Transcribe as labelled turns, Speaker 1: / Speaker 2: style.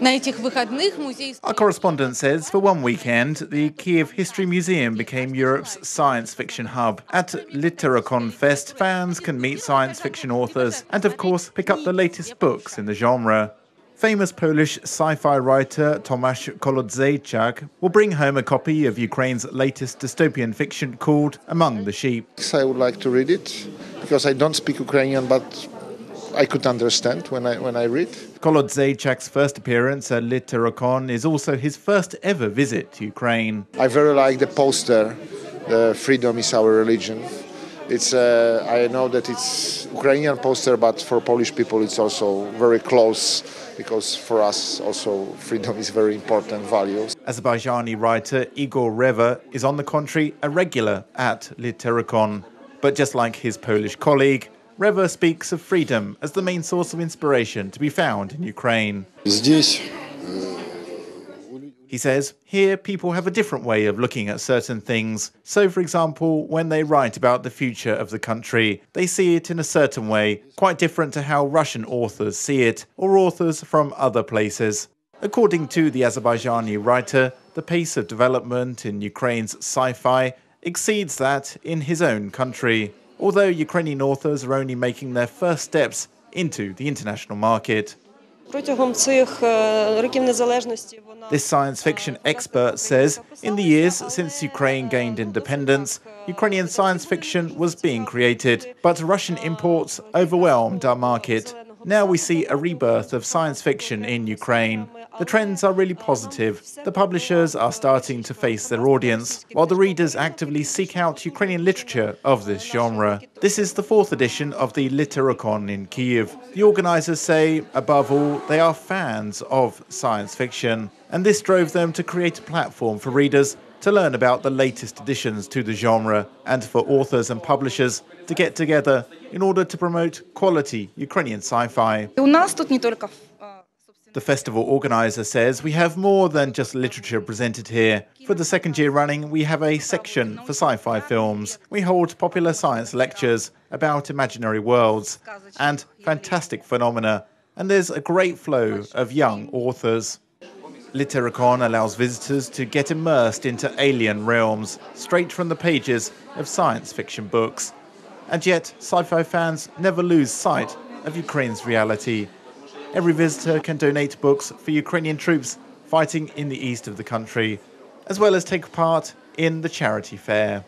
Speaker 1: Our correspondent says for one weekend, the Kyiv History Museum became Europe's science fiction hub. At LiTerraCon Fest, fans can meet science fiction authors and, of course, pick up the latest books in the genre. Famous Polish sci-fi writer Tomasz Kolodziejczak will bring home a copy of Ukraine's latest dystopian fiction called Among the Sheep.
Speaker 2: I would like to read it because I don't speak Ukrainian, but I could understand when I read.
Speaker 1: Kolodziejczak's first appearance at LiTerraCon is also his first ever visit to Ukraine.
Speaker 2: I very like the poster, "Freedom is our religion." It's I know that it's Ukrainian poster, but for Polish people it's also very close because for us also freedom is very important value.
Speaker 1: Azerbaijani writer Igor Reva is on the contrary a regular at LiTerraCon. But just like his Polish colleague, Reva speaks of freedom as the main source of inspiration to be found in Ukraine. He says, here people have a different way of looking at certain things. So, for example, when they write about the future of the country, they see it in a certain way, quite different to how Russian authors see it, or authors from other places. According to the Azerbaijani writer, the pace of development in Ukraine's sci-fi exceeds that in his own country, although Ukrainian authors are only making their first steps into the international market. This science fiction expert says, in the years since Ukraine gained independence, Ukrainian science fiction was being created, but Russian imports overwhelmed our market. Now we see a rebirth of science fiction in Ukraine. The trends are really positive. The publishers are starting to face their audience, while the readers actively seek out Ukrainian literature of this genre. This is the 4th edition of the LiTerraCon in Kyiv. The organisers say, above all, they are fans of science fiction, and this drove them to create a platform for readers to learn about the latest additions to the genre, and for authors and publishers to get together in order to promote quality Ukrainian sci-fi. The festival organizer says we have more than just literature presented here. For the 2nd year running, we have a section for sci-fi films. We hold popular science lectures about imaginary worlds and fantastic phenomena, and there's a great flow of young authors. LiTerraCon allows visitors to get immersed into alien realms, straight from the pages of science fiction books. And yet, sci-fi fans never lose sight of Ukraine's reality. Every visitor can donate books for Ukrainian troops fighting in the east of the country, as well as take part in the charity fair.